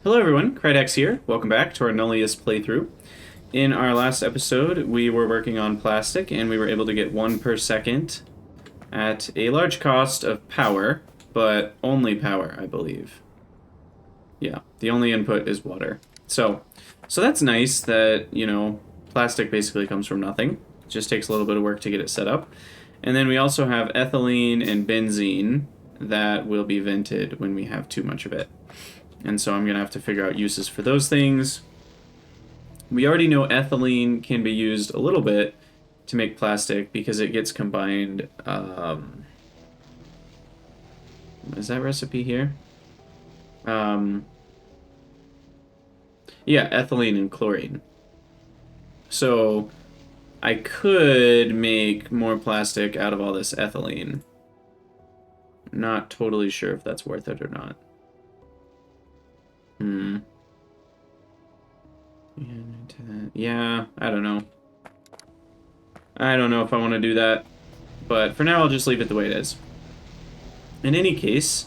Hello everyone, Krydex here. Welcome back to our Nullius playthrough. In our last episode, we were working on plastic, and we were able to get 1 per second at a large cost of power, but only power, I believe. Yeah, the only input is water. So that's nice that, plastic basically comes from nothing. It just takes a little bit of work to get it set up. And then we also have ethylene and benzene that will be vented when we have too much of it. And so I'm going to have to figure out uses for those things. We already know ethylene can be used a little bit to make plastic because it gets combined. Is that recipe here? Yeah, ethylene and chlorine. So I could make more plastic out of all this ethylene. Not totally sure if that's worth it or not. Yeah, I don't know. I don't know if I want to do that, but for now I'll just leave it the way it is. In any case,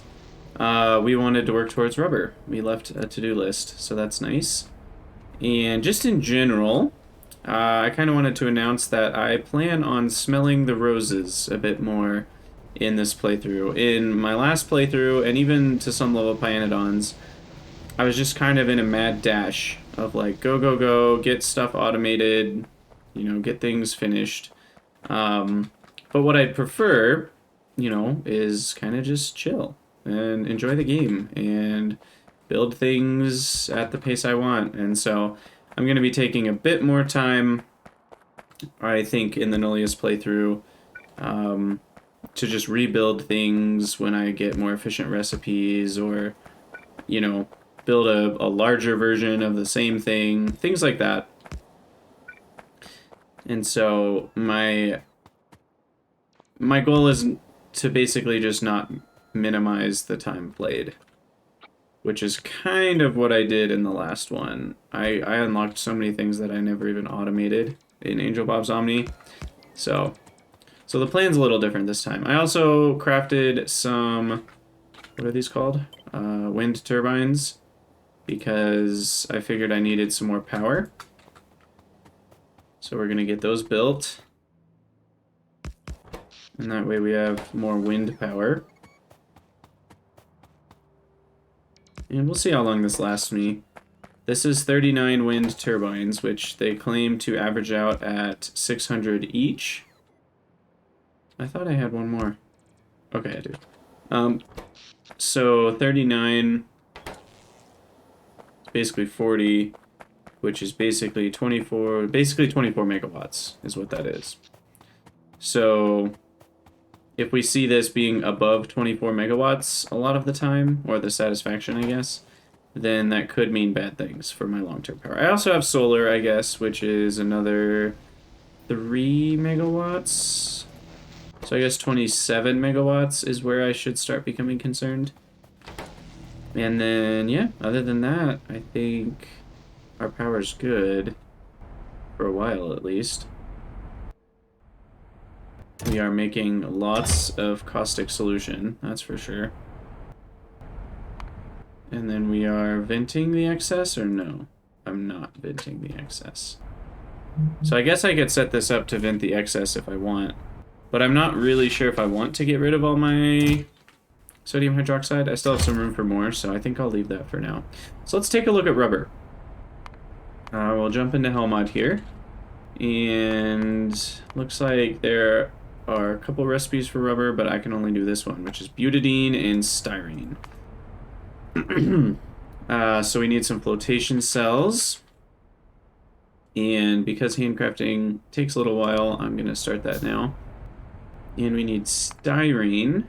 we wanted to work towards rubber. We left a to-do list, so that's nice. And just in general, I kind of wanted to announce that I plan on smelling the roses a bit more in this playthrough. In my last playthrough, and even to some level Pyanodons, I was just kind of in a mad dash of like, go, go, go, get stuff automated, get things finished. But what I'd prefer, is kind of just chill and enjoy the game and build things at the pace I want. And so I'm going to be taking a bit more time, I think, in the Nullius playthrough to just rebuild things when I get more efficient recipes or, build a larger version of the same thing, things like that. And so my goal is to basically just not minimize the time played, which is kind of what I did in the last one. I unlocked so many things that I never even automated in Angel Bob's Omni. So the plan's a little different this time. I also crafted some, what are these called? Wind turbines, because I figured I needed some more power. So we're going to get those built. And that way we have more wind power. And we'll see how long this lasts me. This is 39 wind turbines, which they claim to average out at 600 each. I thought I had one more. Okay, I do. So 39... basically 40, which is basically 24 megawatts is what that is. So if we see this being above 24 megawatts a lot of the time, or the satisfaction, I guess, then that could mean bad things for my long-term power. I also have solar, I guess, which is another 3 megawatts. So I guess 27 megawatts is where I should start becoming concerned. And then, yeah, other than that, I think our power's good. For a while, at least. We are making lots of caustic solution, that's for sure. And then we are venting the excess, or no? I'm not venting the excess. So I guess I could set this up to vent the excess if I want. But I'm not really sure if I want to get rid of all my sodium hydroxide. I still have some room for more, so I think I'll leave that for now. So let's take a look at rubber. We'll jump into Helmod here. And looks like there are a couple recipes for rubber, but I can only do this one, which is butadiene and styrene. So we need some flotation cells. And because handcrafting takes a little while, I'm going to start that now. And we need styrene,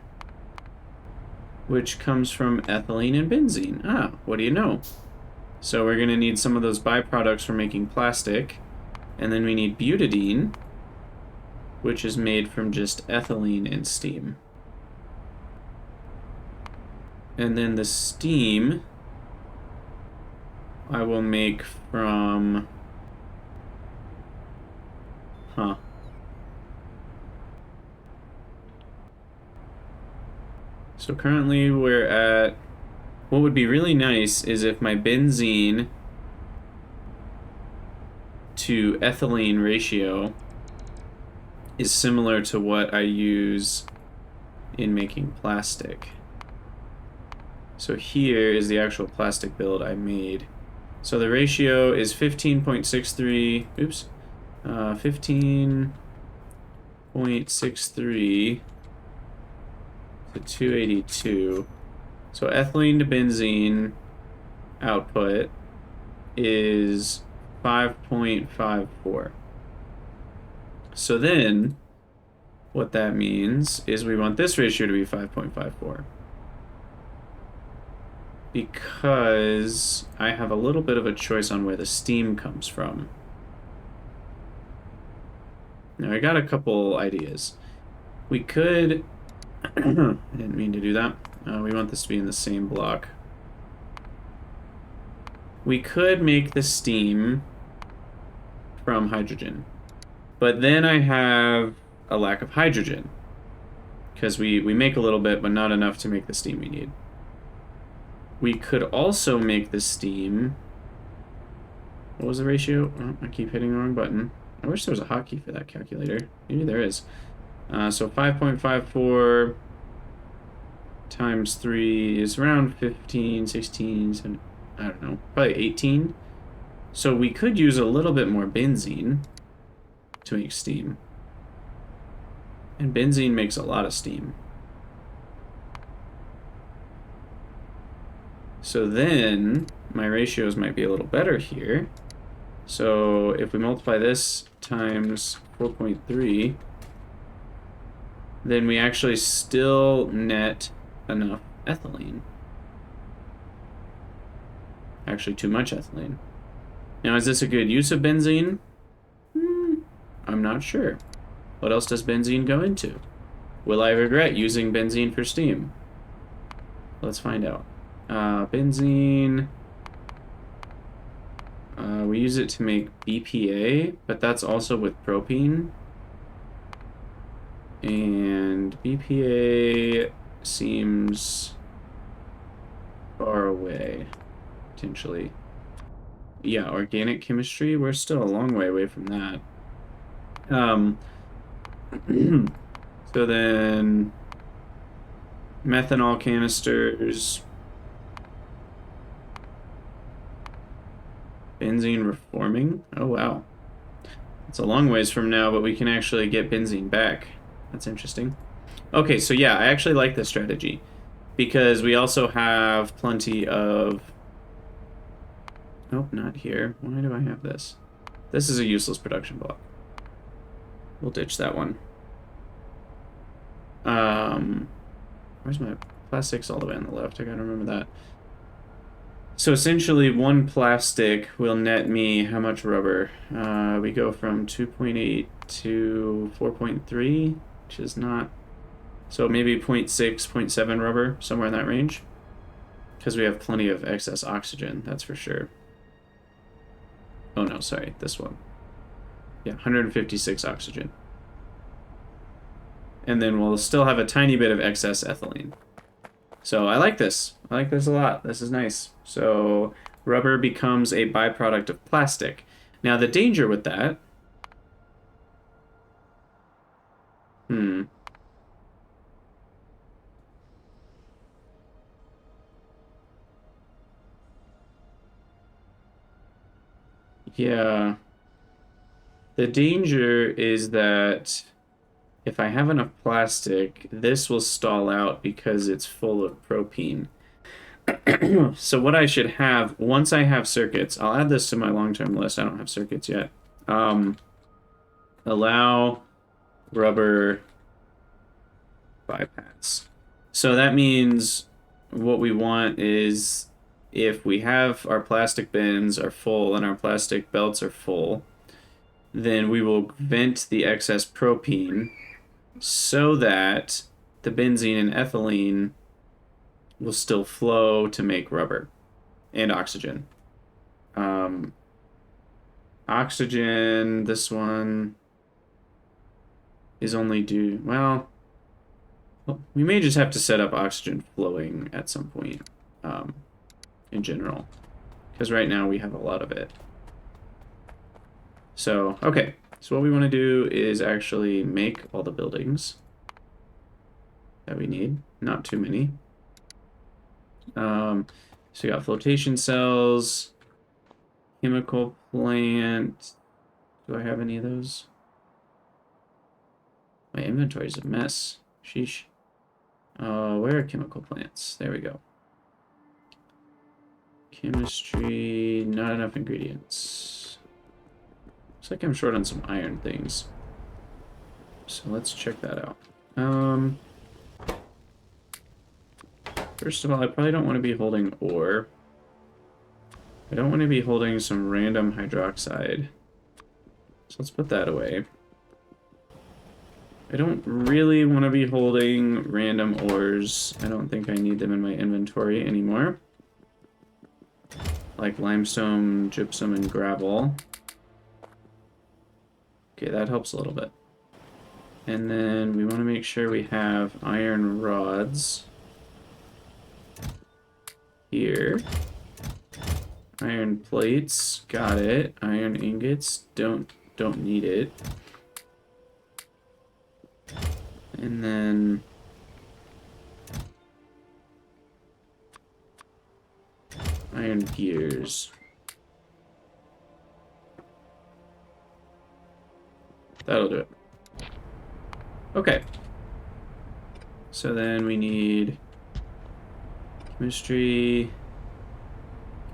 which comes from ethylene and benzene. Ah, what do you know? So we're going to need some of those byproducts for making plastic. And then we need butadiene, which is made from just ethylene and steam. And then the steam I will make from... So currently we're at What would be really nice is if my benzene to ethylene ratio is similar to what I use in making plastic. So here is the actual plastic build I made. So the ratio is 15.63, oops, 15.63 to 282. So ethylene to benzene output is 5.54. So then, what that means is we want this ratio to be 5.54. Because I have a little bit of a choice on where the steam comes from. Now, I got a couple ideas. We could... I didn't mean to do that. We want this to be in the same block. We could make the steam from hydrogen. But then I have a lack of hydrogen. Because we make a little bit, but not enough to make the steam we need. We could also make the steam... What was the ratio? Oh, I keep hitting the wrong button. I wish there was a hotkey for that calculator. Maybe there is. So 5.54 times 3 is around 15, 16, 17, I don't know, probably 18. So we could use a little bit more benzene to make steam. And benzene makes a lot of steam. So then my ratios might be a little better here. So if we multiply this times 4.3, then we actually still net enough ethylene. Actually, too much ethylene. Now, is this a good use of benzene? I'm not sure. What else does benzene go into? Will I regret using benzene for steam? Let's find out. Benzene. We use it to make BPA, but that's also with propene. And BPA seems far away, potentially. Yeah, organic chemistry, we're still a long way away from that. So then methanol canisters, benzene reforming. Oh wow, it's a long ways from now, but we can actually get benzene back. That's interesting. Okay, so yeah, I actually like this strategy because we also have plenty of... Nope, not here. Why do I have this? This is a useless production block. We'll ditch that one. Where's my plastics? All the way on the left. I gotta remember that. So essentially, one plastic will net me how much rubber? We go from 2.8 to 4.3, which is not... So maybe 0.6, 0.7 rubber, somewhere in that range. Because we have plenty of excess oxygen, that's for sure. Oh no, sorry, this one. Yeah, 156 oxygen. And then we'll still have a tiny bit of excess ethylene. So I like this. I like this a lot. This is nice. So rubber becomes a byproduct of plastic. Now the danger with that... Yeah. The danger is that if I have enough plastic, this will stall out because it's full of propene. So what I should have, once I have circuits, I'll add this to my long-term list. I don't have circuits yet. Allow rubber bypass. So that means what we want is if we have our plastic bins are full and our plastic belts are full, then we will vent the excess propene so that the benzene and ethylene will still flow to make rubber and oxygen. Oxygen, this one is only due, well, we may just have to set up oxygen flowing at some point. in general, because right now we have a lot of it. So, okay, so what we want to do is actually make all the buildings that we need, not too many. So we got flotation cells, chemical plant. Do I have any of those? My inventory's a mess. Sheesh. Where are chemical plants? There we go. Chemistry, not enough ingredients. Looks like I'm short on some iron things. So let's check that out. First of all, I probably don't want to be holding ore. I don't want to be holding some random hydroxide. So let's put that away. I don't really want to be holding random ores. I don't think I need them in my inventory anymore. Like limestone, gypsum, and gravel. Okay, that helps a little bit. And then we want to make sure we have iron rods here. Iron plates, got it. Iron ingots, don't need it. And then iron gears. That'll do it. Okay. So then we need chemistry,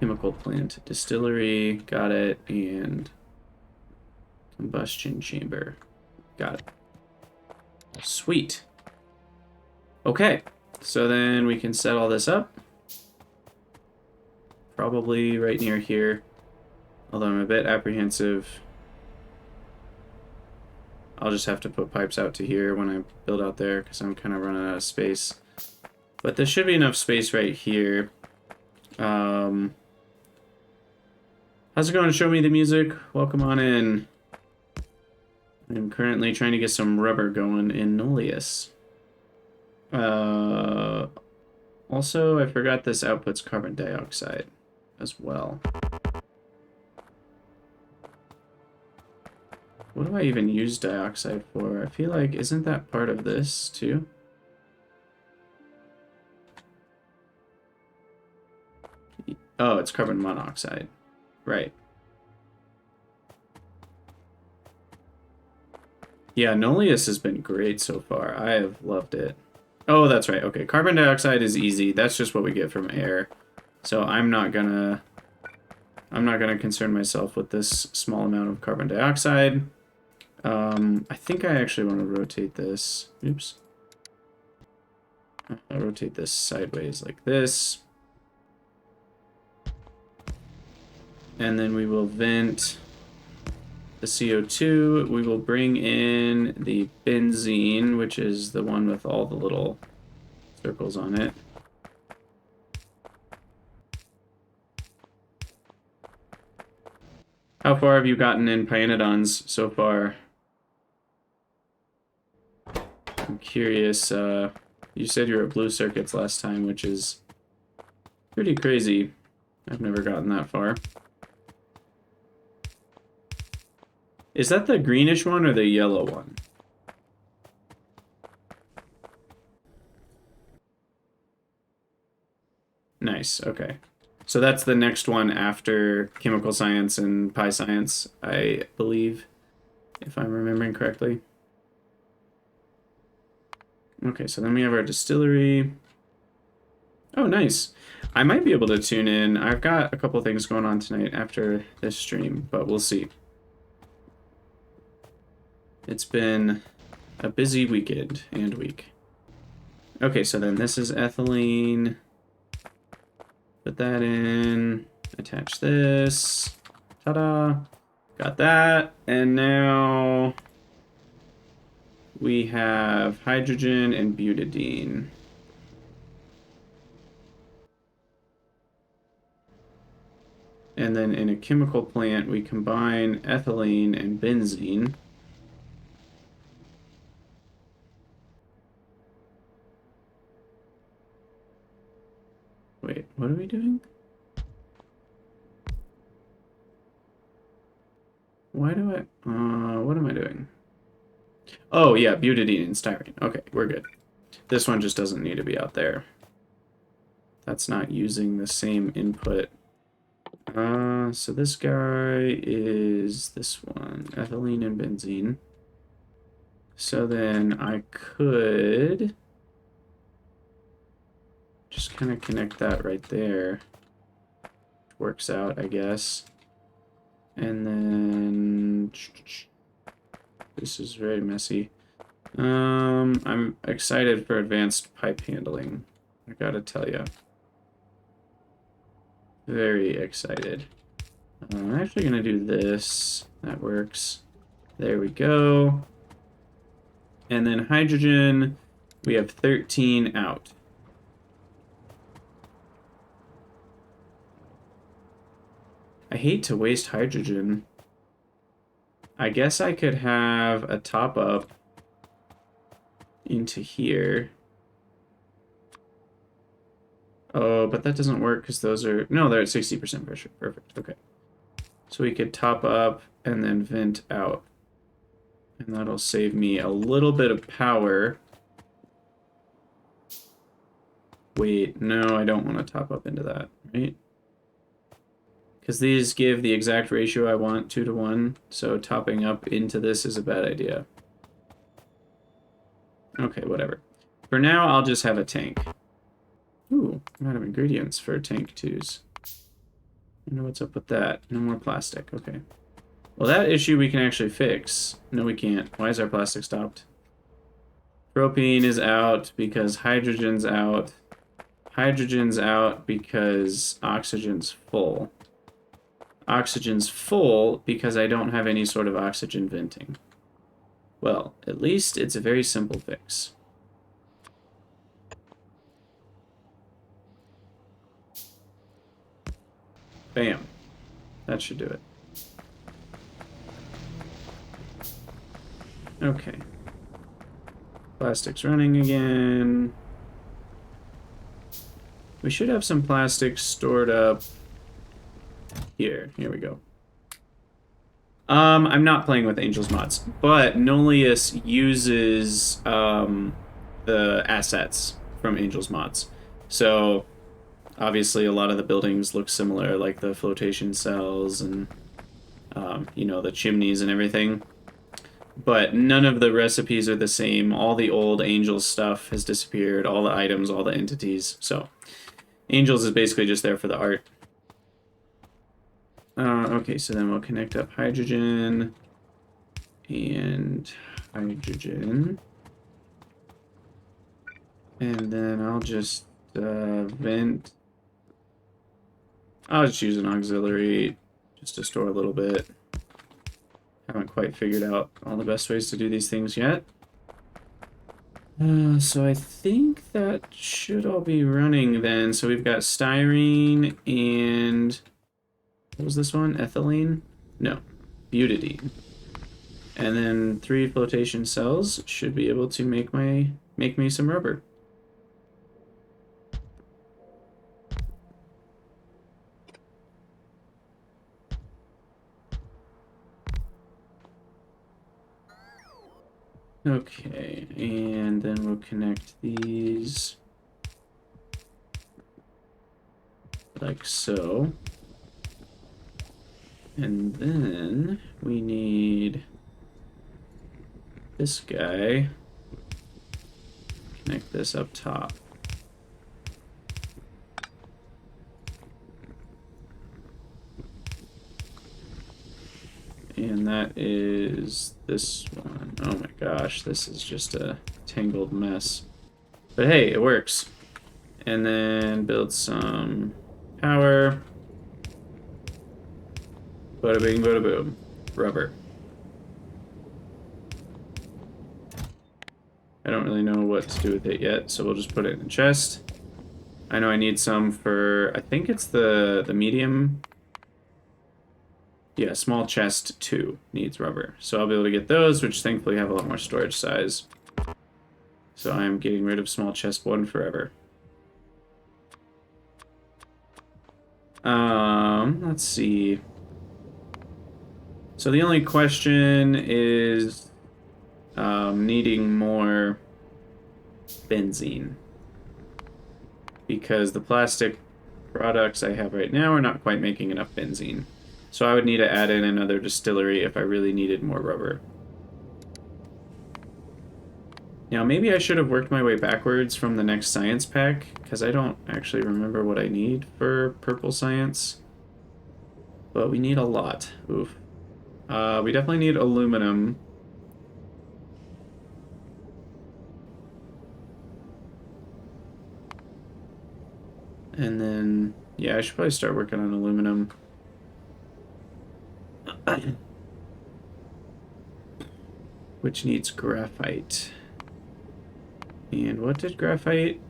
chemical plant, distillery, got it, and combustion chamber. Got it. Sweet. Okay, so then we can set all this up. Probably right near here. Although I'm a bit apprehensive. I'll just have to put pipes out to here when I build out there because I'm kind of running out of space. But there should be enough space right here. How's it going? Show me the music. Welcome on in. I'm currently trying to get some rubber going in Nullius. Also, I forgot this outputs carbon dioxide as well. What do I even use dioxide for? I feel like, isn't that part of this too? Oh, it's carbon monoxide. Right. Yeah, Nullius has been great so far. I have loved it. Oh, that's right. Okay, carbon dioxide is easy. That's just what we get from air. So I'm not gonna concern myself with this small amount of carbon dioxide. I think I actually want to rotate this. Oops. I'll rotate this sideways like this. And then we will vent the CO2. We will bring in the benzene, which is the one with all the little circles on it. How far have you gotten in Pyanodons so far? I'm curious. You said you were at Blue Circuits last time, which is pretty crazy. I've never gotten that far. Is that the greenish one or the yellow one? Nice, okay. So that's the next one after chemical science and pi science, I believe, if I'm remembering correctly. Okay, so then we have our distillery. Oh, nice. I might be able to tune in. I've got a couple things going on tonight after this stream, but we'll see. It's been a busy weekend and week. Okay, so then this is ethylene. Put that in. Attach this. Ta-da! Got that. And now we have hydrogen and butadiene. And then in a chemical plant, we combine ethylene and benzene. Wait, what we doing? Why do I... what am I doing? Oh, yeah, butadiene and styrene. Okay, we're good. This one just doesn't need to be out there. That's not using the same input. So this guy is this one, ethylene and benzene. So then I could just kind of connect that right there. Works out, I guess. And then this is very messy. I'm excited for advanced pipe handling. I gotta tell you. Very excited. I'm actually gonna do this. That works. There we go. And then hydrogen, we have 13 out. I hate to waste hydrogen. I guess I could have a top up into here. Oh, but that doesn't work because those are... No, they're at 60% pressure. Perfect. Okay. So we could top up and then vent out. And that'll save me a little bit of power. Wait, no, I don't want to top up into that, right? Because these give the exact ratio I want, 2 to 1. So topping up into this is a bad idea. Okay, whatever. For now, I'll just have a tank. Ooh, I'm out of ingredients for tank 2s. I know what's up with that. No more plastic. Okay. Well, that issue we can actually fix. No, we can't. Why is our plastic stopped? Propene is out because hydrogen's out. Hydrogen's out because oxygen's full. Oxygen's full because I don't have any sort of oxygen venting. Well, at least it's a very simple fix. Bam. That should do it. Okay. Plastic's running again. We should have some plastic stored up here. Here we go. I'm not playing with Angel's mods, but Nullius uses the assets from Angel's mods. So obviously a lot of the buildings look similar, like the flotation cells and you know, the chimneys and everything. But none of the recipes are the same. All the old Angels stuff has disappeared, all the items, all the entities. So Angels is basically just there for the art. Okay, so then we'll connect up hydrogen and hydrogen. And then I'll just vent. I'll just use an auxiliary just to store a little bit. Haven't quite figured out all the best ways to do these things yet. So I think that should all be running then. So we've got styrene and... What was this one? Ethylene? No. Butadiene. And then 3 flotation cells should be able to make me some rubber. Okay, and then we'll connect these like so. And then we need this guy. Connect this up top. And that is this one. Oh my gosh, this is just a tangled mess. But hey, it works. And then build some power. Bada bing, bada boom. Rubber. I don't really know what to do with it yet, so we'll just put it in the chest. I know I need some for, I think it's the medium. Yeah, small chest 2 needs rubber. So I'll be able to get those, which thankfully have a lot more storage size. So I'm getting rid of small chest 1 forever. Let's see. So the only question is needing more benzene. Because the plastic products I have right now are not quite making enough benzene. So I would need to add in another distillery if I really needed more rubber. Now, maybe I should have worked my way backwards from the next science pack, because I don't actually remember what I need for purple science. But we need a lot. Oof. We definitely need aluminum. And then, yeah, I should probably start working on aluminum. Which needs graphite. And what did graphite?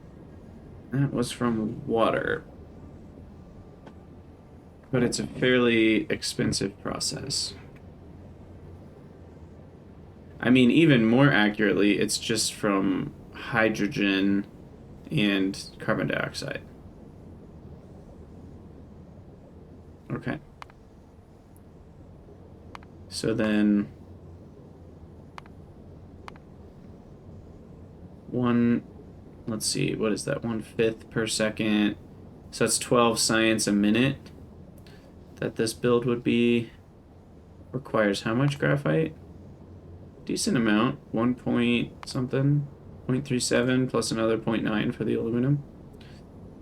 That was from water. But it's a fairly expensive process. I mean, even more accurately, it's just from hydrogen and carbon dioxide. Okay. So then let's see, what is that? 1/5 per second. So that's 12 science a minute that this build would be. Requires how much graphite? Decent amount. 1 point something. 0.37 plus another 0.9 for the aluminum.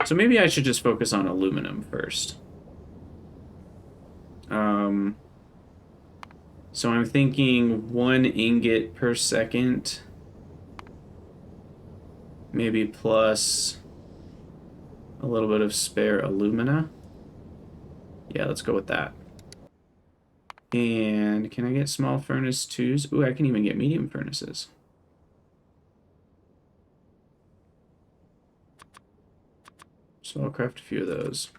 So maybe I should just focus on aluminum first. So I'm thinking 1 ingot per second. Maybe plus a little bit of spare alumina. Yeah, let's go with that. And can I get small furnace 2s? Ooh, I can even get medium furnaces. So I'll craft a few of those.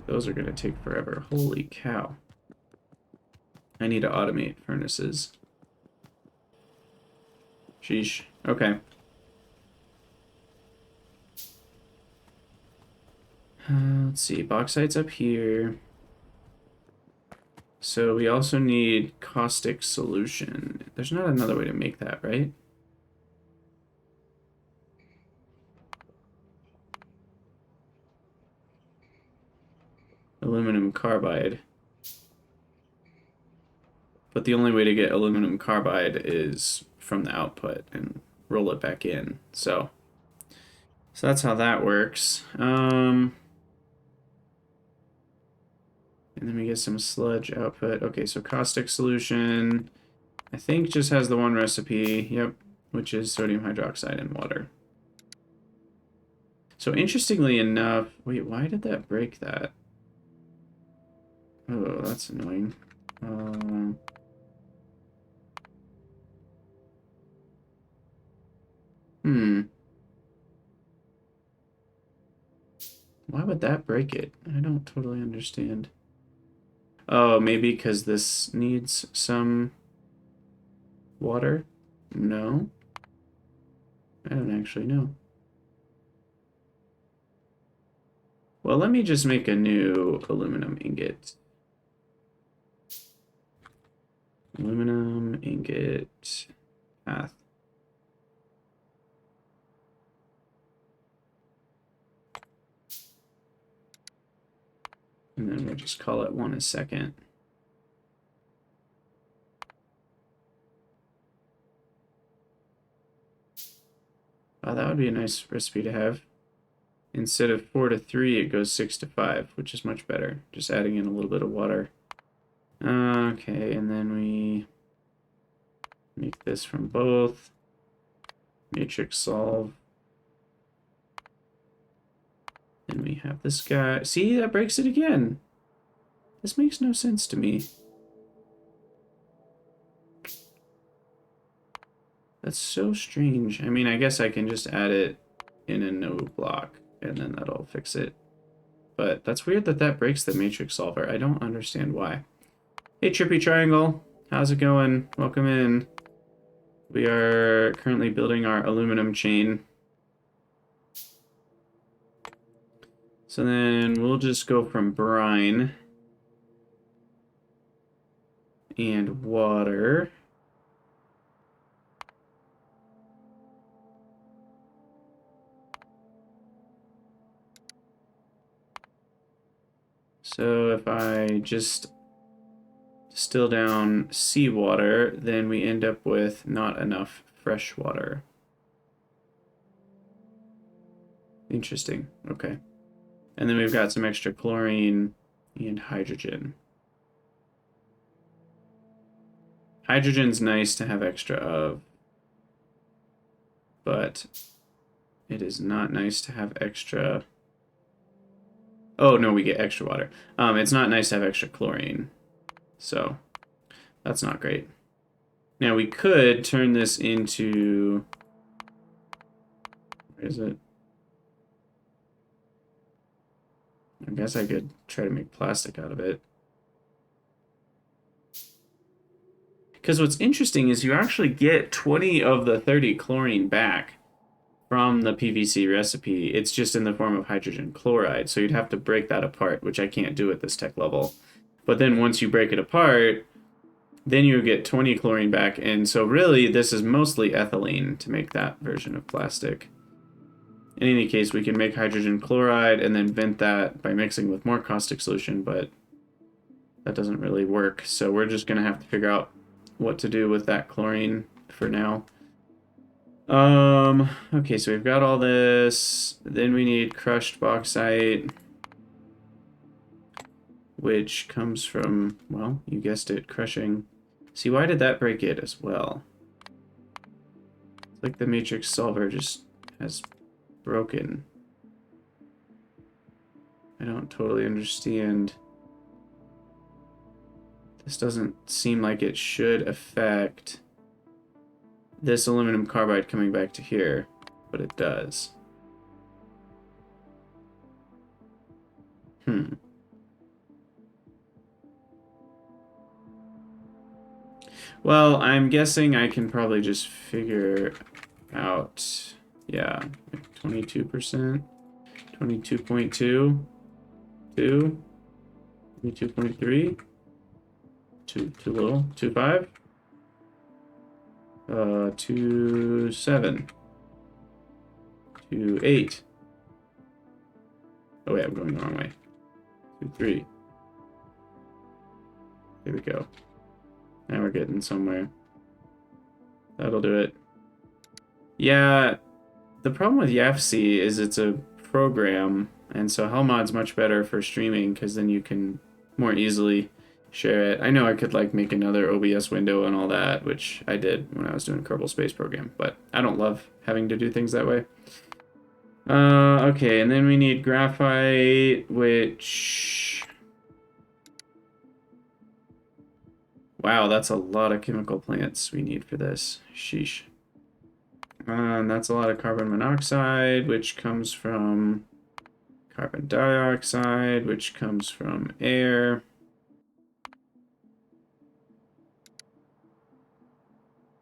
Those are going to take forever. Holy cow. I need to automate furnaces. Sheesh. Okay. Let's see. Bauxite's up here. So we also need caustic solution. There's not another way to make that, right? Aluminum carbide. But the only way to get aluminum carbide is from the output and roll it back in. So that's how that works. And then we get some sludge output. Okay, so caustic solution, I think just has the one recipe, yep, which is sodium hydroxide and water. So interestingly enough, wait, why did that break that? Oh, that's annoying. Why would that break it? I don't totally understand. Oh, maybe because this needs some water? No. I don't actually know. Well, let me just make a new aluminum ingot. Aluminum ingot path. And then we'll just call it 1 a second. Wow, that would be a nice recipe to have. Instead of 4 to 3, it goes 6 to 5, which is much better. Just adding in a little bit of water. Okay, and then we make this from both. Matrix solve. And we have this guy. See, that breaks it again. This makes no sense to me. That's so strange. I mean, I guess I can just add it in a no block, and then that'll fix it. But that's weird that that breaks the matrix solver. I don't understand why. Hey, Trippy Triangle. How's it going? Welcome in. We are currently building our aluminum chain. So then we'll just go from brine and water. So if I just distill down seawater, then we end up with not enough fresh water. Interesting. Okay. And then we've got some extra chlorine and hydrogen. Hydrogen's nice to have extra of, but it is not nice to have extra. Oh, no, we get extra water. It's not nice to have extra chlorine, so that's not great. Now we could turn this into, where is it? I guess I could try to make plastic out of it. Because what's interesting is you actually get 20 of the 30 chlorine back from the PVC recipe. It's just in the form of hydrogen chloride, so you'd have to break that apart, which I can't do at this tech level. But then once you break it apart, then you get 20 chlorine back, and so really this is mostly ethylene to make that version of plastic. In any case, we can make hydrogen chloride and then vent that by mixing with more caustic solution, but that doesn't really work, so we're just going to have to figure out what to do with that chlorine for now. Okay, so we've got all this. Then we need crushed bauxite, which comes from, well, you guessed it, crushing. See, why did that break it as well? It's like the matrix solver just has broken. I don't totally understand. This doesn't seem like it should affect this aluminum carbide coming back to here, but it does. Well, I'm guessing I can probably just figure out, yeah, like 22%, 22.2, 2, 22.3, too little, 2.5. 2.7. 2.8. Oh wait, I'm going the wrong way. 2.3. There we go. Now we're getting somewhere. That'll do it. Yeah, the problem with YAFC is it's a program, and so Helmod's much better for streaming because then you can more easily share it. I know I could like make another OBS window and all that, which I did when I was doing Kerbal Space Program, but I don't love having to do things that way. Okay, and then we need graphite, which... Wow, that's a lot of chemical plants we need for this. Sheesh. And that's a lot of carbon monoxide, which comes from carbon dioxide, which comes from air.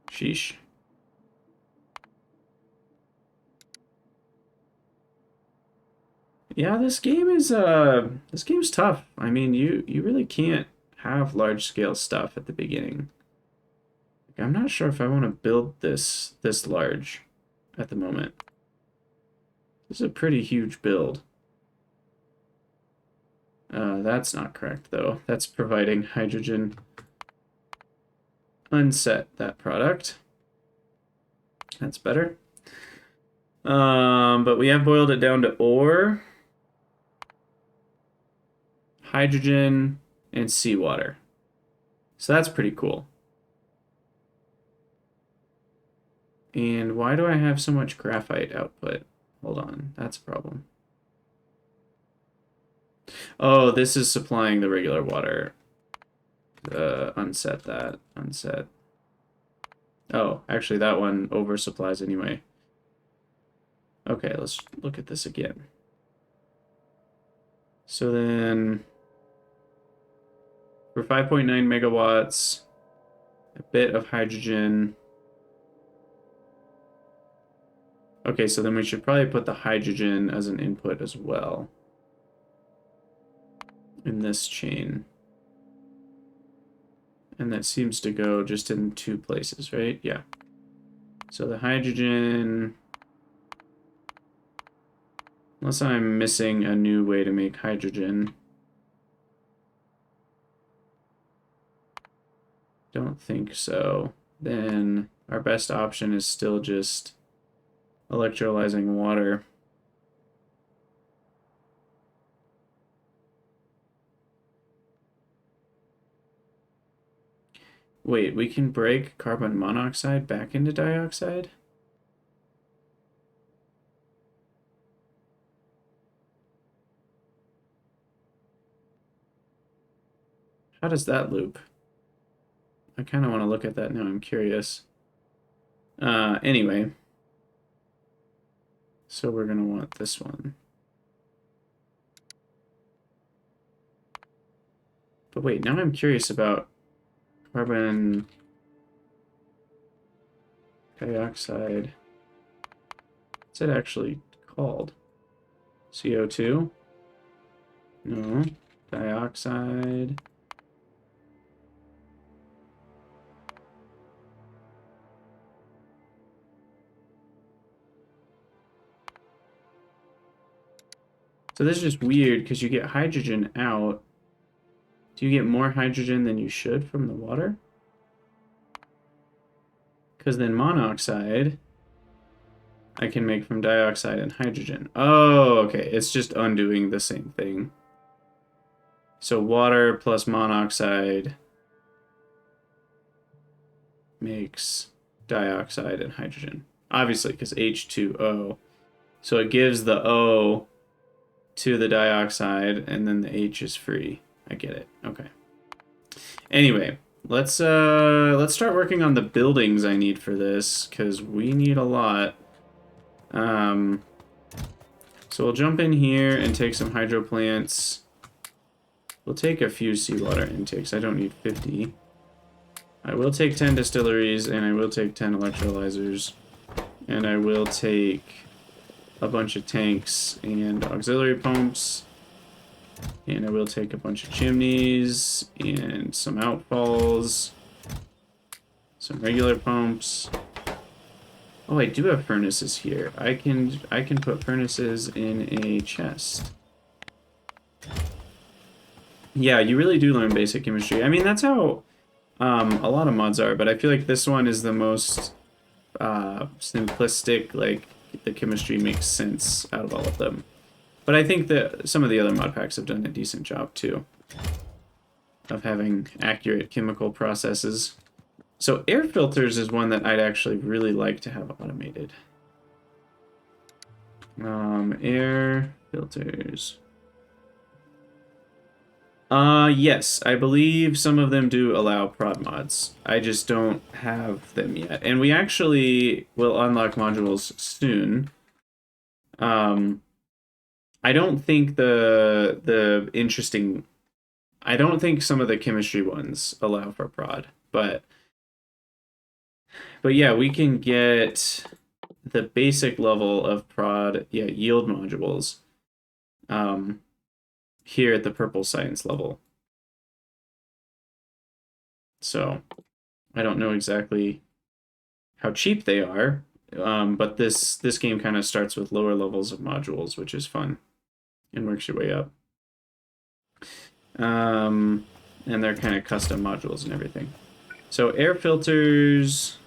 Sheesh. Yeah, this game's tough. I mean, you really can't have large scale stuff at the beginning. Like, I'm not sure if I want to build this large at the moment. This is a pretty huge build. That's not correct though. That's providing hydrogen. Unset that product. That's better. But we have boiled it down to ore, hydrogen, and seawater. So that's pretty cool. And why do I have so much graphite output? Hold on, that's a problem. Oh, this is supplying the regular water. Unset that. Unset. Oh, actually that one oversupplies anyway. Okay, let's look at this again. So then, for 5.9 megawatts, a bit of hydrogen. Okay, so then we should probably put the hydrogen as an input as well. in this chain. And that seems to go just in 2 places, right? Yeah. So the hydrogen... Unless I'm missing a new way to make hydrogen. Don't think so. Then our best option is still just electrolyzing water. Wait, we can break carbon monoxide back into dioxide? How does that loop? I kind of want to look at that now. I'm curious. Anyway. So we're going to want this one. But wait, now I'm curious about carbon dioxide. What's it actually called? CO2? No. Dioxide. So this is just weird because you get hydrogen out. Do you get more hydrogen than you should from the water? Because then monoxide I can make from dioxide and hydrogen. Oh, okay. It's just undoing the same thing. So water plus monoxide makes dioxide and hydrogen. Obviously, because H2O. So it gives the O to the dioxide, and then the H is free. I get it. Okay. Anyway, let's start working on the buildings I need for this, because we need a lot. So we'll jump in here and take some hydro plants. We'll take a few seawater intakes. I don't need 50. I will take 10 distilleries, and I will take 10 electrolyzers. And I will take a bunch of tanks and auxiliary pumps. And I will take a bunch of chimneys and some outfalls. Some regular pumps. Oh, I do have furnaces here. I can put furnaces in a chest. Yeah, you really do learn basic chemistry. I mean, that's how a lot of mods are, but I feel like this one is the most simplistic, like, the chemistry makes sense out of all of them. But I think that some of the other mod packs have done a decent job, too, of having accurate chemical processes. So air filters is one that I'd actually really like to have automated. Air filters. Yes, I believe some of them do allow prod mods. I just don't have them yet. And we actually will unlock modules soon. I don't think the interesting... I don't think some of the chemistry ones allow for prod, but yeah, we can get the basic level of prod, yeah, yield modules, here at the purple science level. So I don't know exactly how cheap they are, but this game kind of starts with lower levels of modules, which is fun, and works your way up. And they're kind of custom modules and everything. So air filters...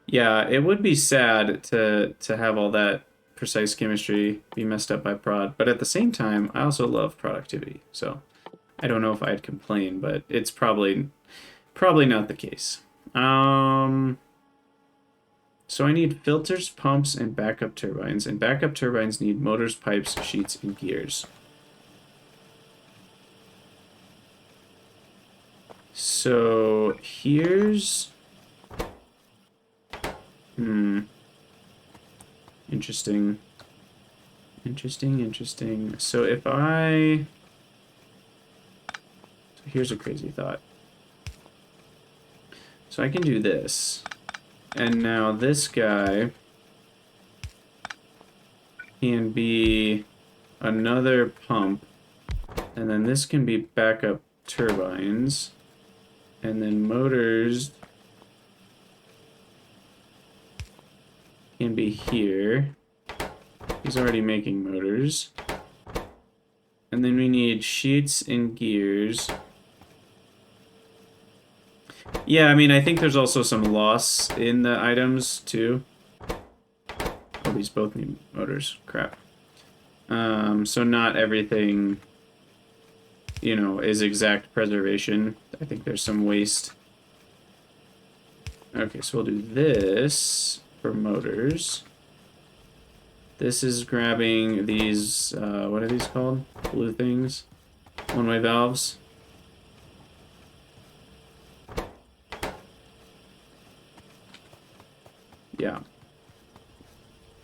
Yeah, it would be sad to have all that precise chemistry be messed up by prod, but at the same time, I also love productivity, so I don't know if I'd complain, but it's probably not the case. So I need filters, pumps, and backup turbines, and backup turbines need motors, pipes, sheets, and gears. So here's... Interesting. So if I... So here's a crazy thought. So I can do this. And now this guy... can be another pump, and then this can be backup turbines, and then motors can be here. He's already making motors. And then we need sheets and gears. Yeah, I mean, I think there's also some loss in the items, too. Oh, these both need motors. Crap. So not everything, you know, is exact preservation. I think there's some waste. Okay, so we'll do this for motors. This is grabbing these, what are these called? Blue things? One-way valves. Yeah.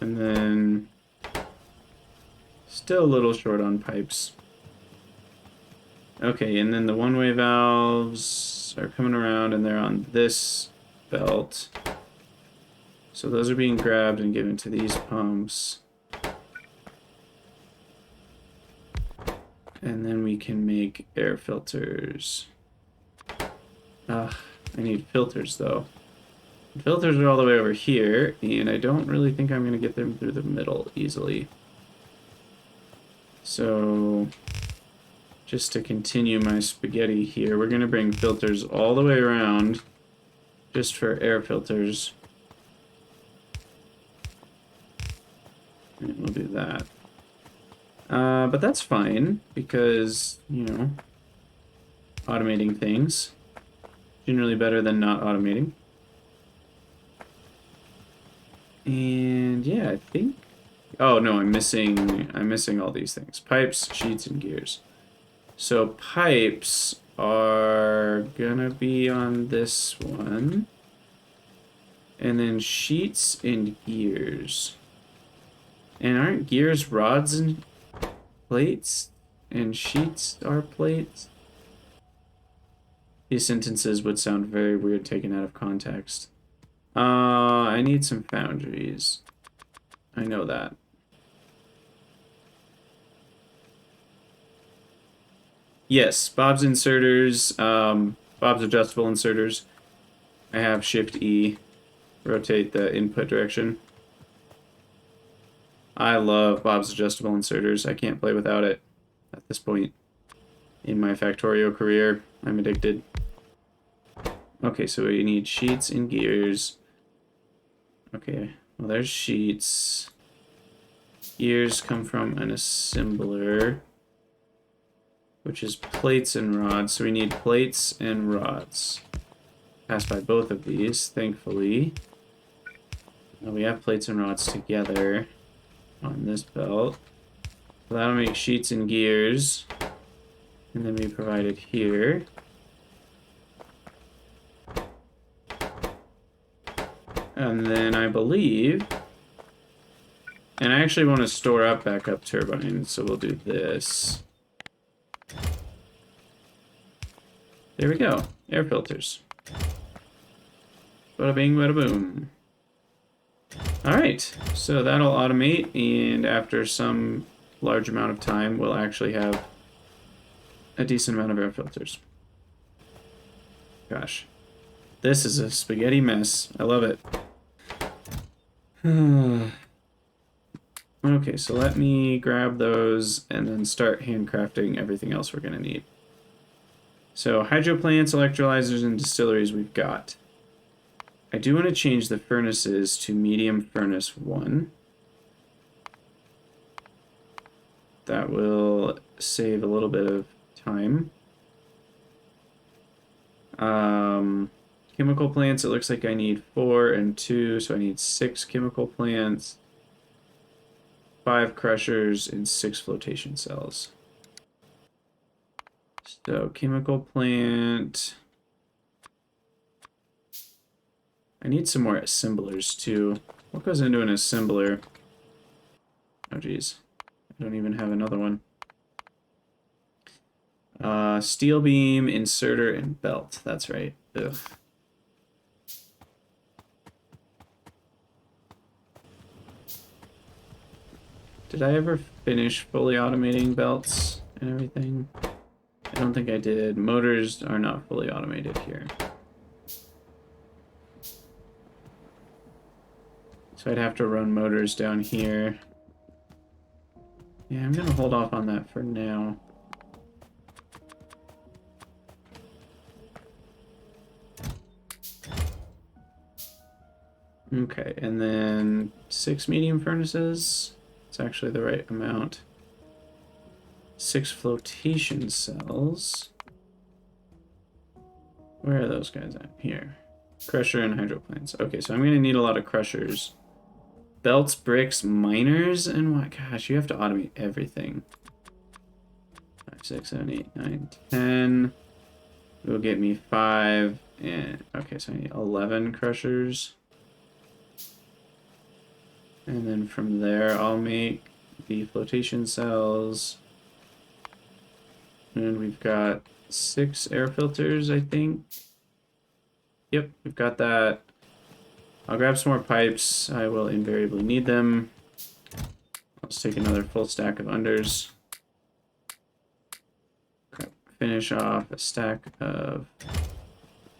And then still a little short on pipes. Okay, and then the one-way valves are coming around and they're on this belt. So those are being grabbed and given to these pumps. And then we can make air filters. I need filters though. The filters are all the way over here, and I don't really think I'm going to get them through the middle easily. So, just to continue my spaghetti here, we're going to bring filters all the way around, just for air filters. And we'll do that. But that's fine, because, you know, automating things. Generally better than not automating. And yeah, I think... Oh no, I'm missing all these things. Pipes, sheets, and gears. So pipes are gonna be on this one. And then sheets and gears. And aren't gears rods and plates? And sheets are plates? These sentences would sound very weird taken out of context. I need some foundries. I know that. Yes, Bob's inserters, Bob's adjustable inserters. I have Shift E, rotate the input direction. I love Bob's adjustable inserters. I can't play without it at this point in my Factorio career. I'm addicted. Okay, so we need sheets and gears. Okay, well there's sheets. Gears come from an assembler, which is plates and rods. So we need plates and rods. Pass by both of these, thankfully. Now we have plates and rods together on this belt. So that'll make sheets and gears. And then we provide it here. And then I believe... And I actually want to store up backup turbines, so we'll do this. There we go. Air filters. Bada bing, bada boom. Alright, so that'll automate, and after some large amount of time, we'll actually have a decent amount of air filters. Gosh. This is a spaghetti mess. I love it. Okay, so let me grab those and then start handcrafting everything else we're going to need. So hydro plants, electrolyzers, and distilleries we've got. I do want to change the furnaces to medium furnace 1. That will save a little bit of time. Chemical plants, it looks like I need 4 and 2, so I need 6 chemical plants, 5 crushers, and 6 flotation cells. So, chemical plant... I need some more assemblers, too. What goes into an assembler? Oh, geez. I don't even have another one. Steel beam, inserter, and belt. That's right. Ugh. Did I ever finish fully automating belts and everything? I don't think I did. Motors are not fully automated here. So I'd have to run motors down here. Yeah, I'm gonna hold off on that for now. Okay, and then 6 medium furnaces. It's actually the right amount. 6 flotation cells. Where are those guys at? Here. Crusher and hydro plants. Okay, so I'm gonna need a lot of crushers. Belts, bricks, miners, and what? Gosh, you have to automate everything. 5, 6, 7, 8, 9, 10. Will get me 5, and okay, so I need 11 crushers. And then from there, I'll make the flotation cells. And we've got 6 air filters, I think. Yep, we've got that. I'll grab some more pipes. I will invariably need them. Let's take another full stack of unders. Finish off a stack of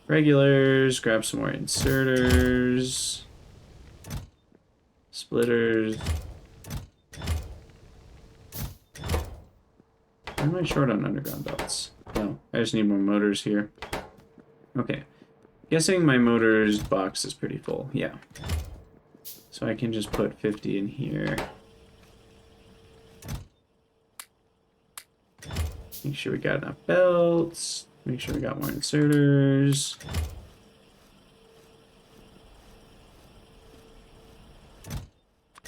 regulars. Grab some more inserters. Splitters. Why am I short on underground belts? No, I just need more motors here. Okay. Guessing my motors box is pretty full. Yeah. So I can just put 50 in here. Make sure we got enough belts. Make sure we got more inserters.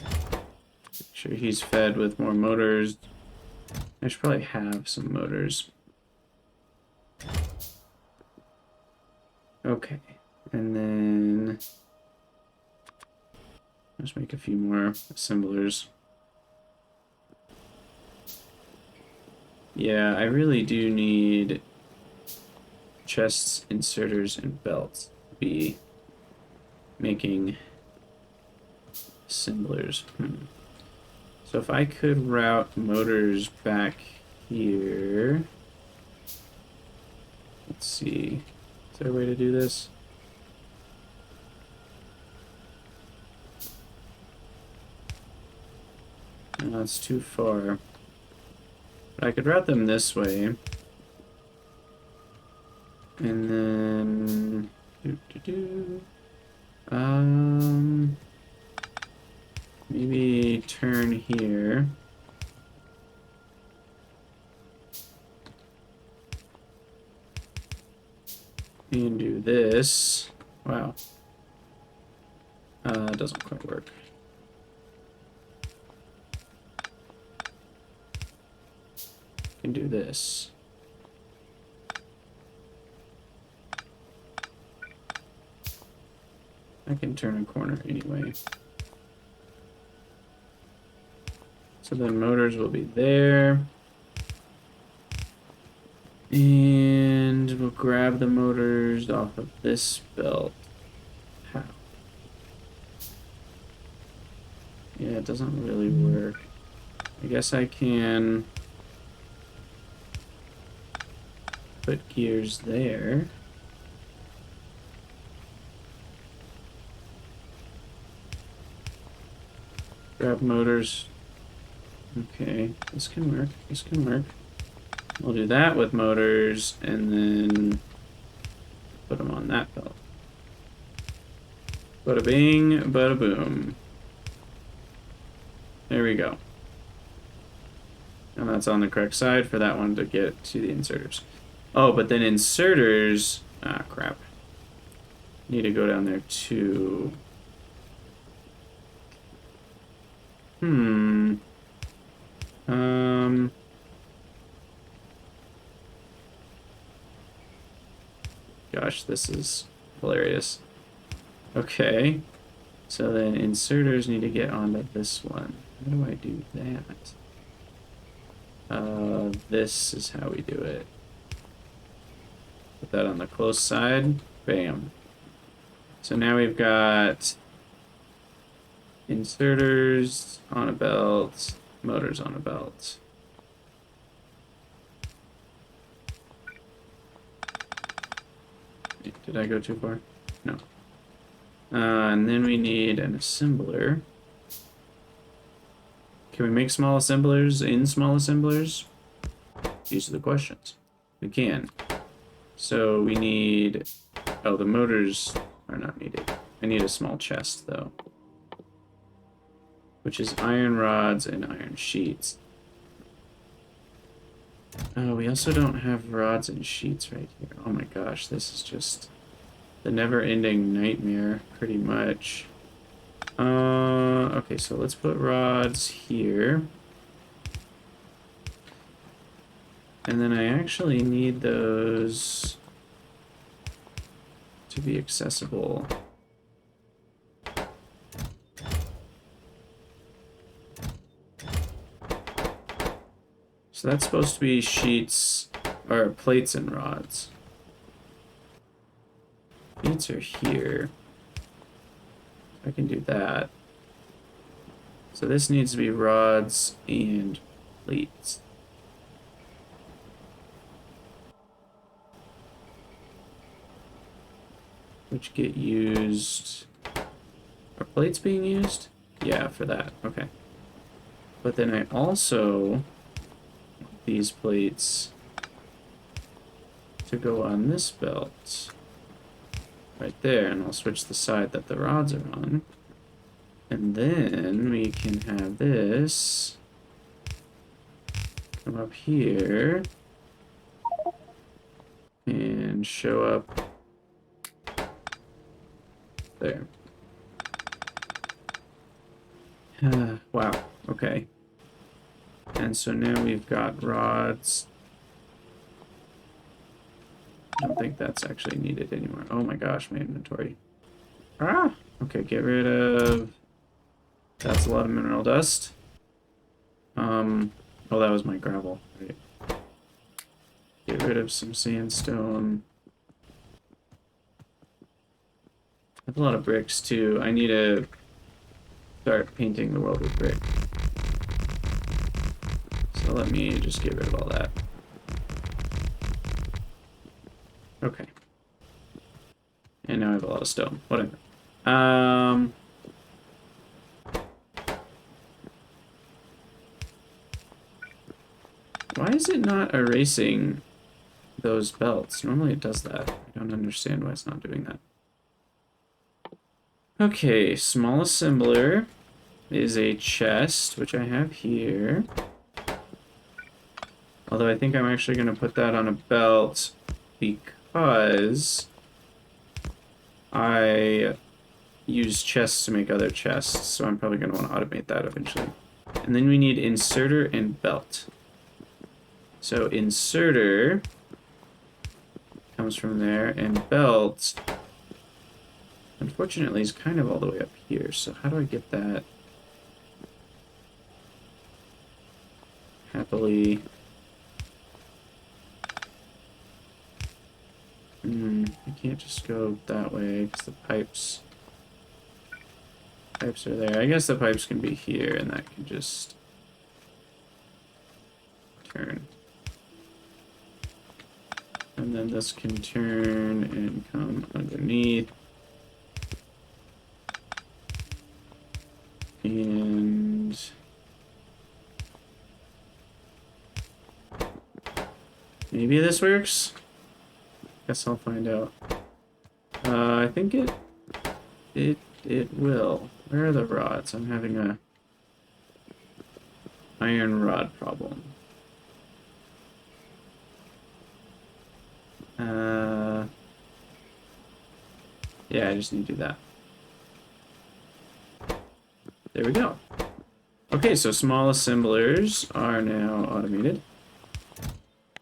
Make sure he's fed with more motors. I should probably have some motors. Okay. And then let's make a few more assemblers. Yeah, I really do need chests, inserters, and belts to be making assemblers. So if I could route motors back here. Let's see. Is there a way to do this? No, it's too far. But I could route them this way. And then... maybe turn here. And do this. Wow. It doesn't quite work. Can do this. I can turn a corner anyway. So then motors will be there. And we'll grab the motors off of this belt. How? Yeah, it doesn't really work. I guess I can put gears there. Grab motors. Okay, this can work. This can work. We'll do that with motors and then put them on that belt. Bada bing, bada boom. There we go. And that's on the correct side for that one to get to the inserters. Oh, but then inserters... Ah, crap. Need to go down there too. Gosh, this is hilarious. Okay. So then inserters need to get onto this one. How do I do that? This is how we do it. Put that on the close side. Bam. So now we've got inserters on a belt. motors on a belt. Did I go too far? No. And then we need an assembler. Can we make small assemblers in small assemblers? These are the questions. We can. So we need... Oh, the motors are not needed. I need a small chest, though. Which is iron rods and iron sheets. Oh, we also don't have rods and sheets right here. Oh my gosh, this is just the never-ending nightmare, pretty much. Okay, so let's put rods here. And then I actually need those to be accessible. So that's supposed to be sheets, or plates and rods. Sheets are here. I can do that. So this needs to be rods and plates. Which get used... Are plates being used? Yeah, for that. Okay. But then I also... these plates to go on this belt right there, and I'll switch the side that the rods are on, and then we can have this come up here and show up there. Wow, okay. And so now we've got rods. I don't think that's actually needed anymore. Oh my gosh, my inventory. Ah! Okay, get rid of... That's a lot of mineral dust. Oh, that was my gravel. Right. Get rid of some sandstone. I have a lot of bricks too. I need to start painting the world with brick. So let me just get rid of all that. Okay. And now I have a lot of stone. Whatever. Why is it not erasing those belts? Normally it does that. I don't understand why it's not doing that. Okay, small assembler is a chest, which I have here. Although I think I'm actually going to put that on a belt because I use chests to make other chests, so I'm probably going to want to automate that eventually. And then we need inserter and belt. So inserter comes from there, and belt, unfortunately, is kind of all the way up here. So how do I get that happily? I can't just go that way because the pipes are there. I guess the pipes can be here, and that can just turn. And then this can turn and come underneath. And maybe this works? Guess I'll find out. I think it will. Where are the rods? I'm having a iron rod problem. Yeah, I just need to do that. There we go. Okay, so small assemblers are now automated.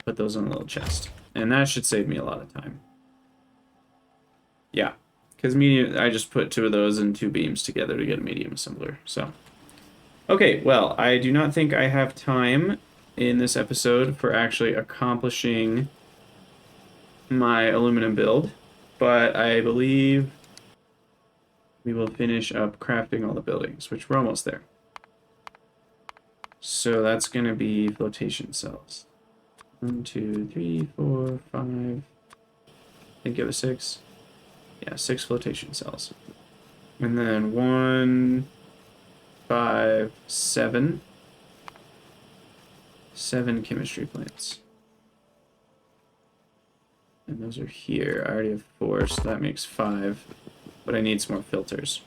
Put those on a little chest. And that should save me a lot of time. Yeah, because I just put 2 of those and 2 beams together to get a medium assembler. So, okay, well, I do not think I have time in this episode for actually accomplishing my aluminum build, but I believe we will finish up crafting all the buildings, which we're almost there. So that's going to be flotation cells. 1, 2, 3, 4, 5. I think it was 6. Yeah, 6 flotation cells. And then 1, 5, 7. 7 chemistry plants. And those are here. I already have 4, so that makes 5. But I need some more filters.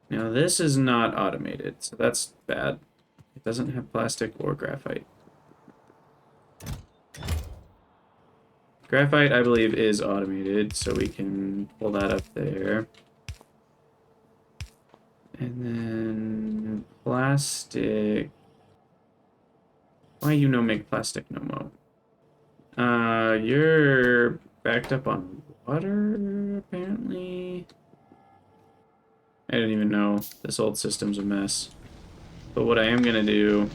Now this is not automated, so that's bad. It doesn't have plastic or graphite. Graphite, I believe, is automated, so we can pull that up there. And then plastic. Why you no make plastic no mo? You're backed up on water, apparently. I didn't even know. This old system's a mess. But what I am gonna do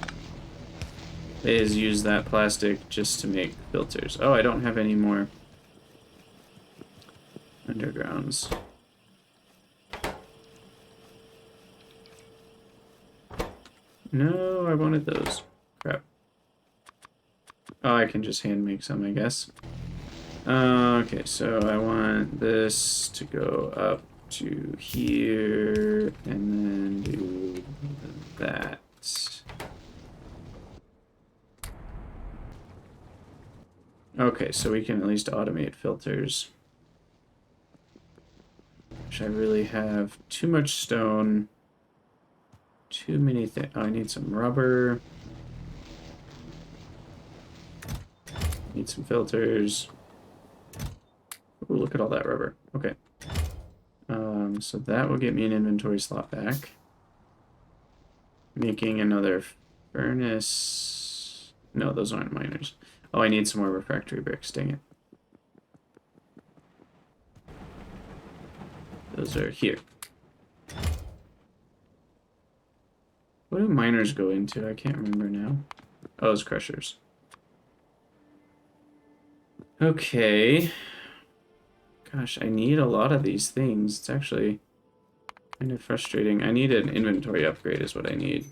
is use that plastic just to make filters. Oh, I don't have any more undergrounds. No, I wanted those. Crap. Oh, I can just hand make some, I guess. Okay, so I want this to go up to here, and then do that. Okay, so we can at least automate filters. Which I really have too much stone. Too many things. Oh, I need some rubber. Need some filters. Ooh, look at all that rubber. Okay. So that will get me an inventory slot back. Making another furnace. No, those aren't miners. Oh, I need some more refractory bricks. Dang it. Those are here. What do miners go into? I can't remember now. Oh, it's crushers. Okay. Gosh, I need a lot of these things. It's actually kind of frustrating. I need an inventory upgrade is what I need.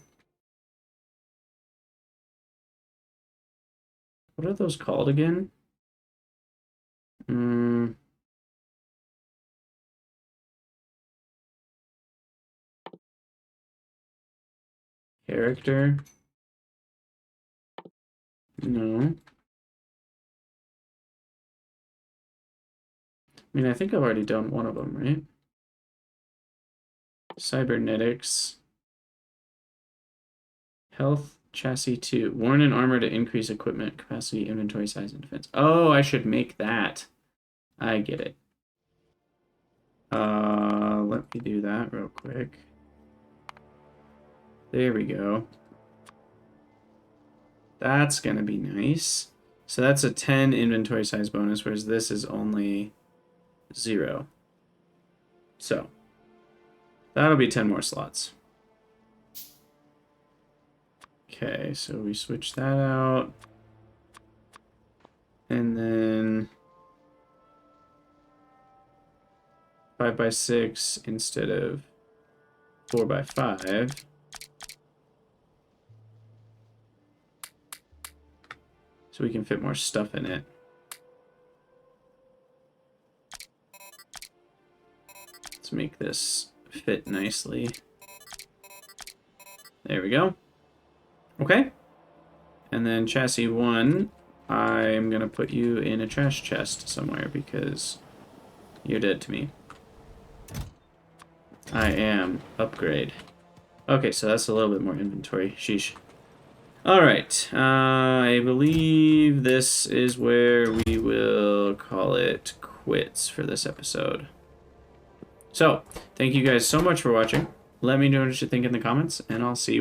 What are those called again? Character? No. I mean, I think I've already done one of them, right? Cybernetics. Health, chassis 2. Worn and armor to increase equipment capacity, inventory size, and defense. Oh, I should make that. I get it. Let me do that real quick. There we go. That's gonna be nice. So that's a 10 inventory size bonus, whereas this is only 0. So that'll be 10 more slots. Okay, so we switch that out. And then 5x6 instead of 4x5. So we can fit more stuff in it. Let's make this fit nicely. There we go. Okay. And then chassis 1, I'm going to put you in a trash chest somewhere because you're dead to me. I am. Upgrade. Okay, so that's a little bit more inventory. Sheesh. Alright, I believe this is where we will call it quits for this episode. So, thank you guys so much for watching. Let me know what you think in the comments, and I'll see you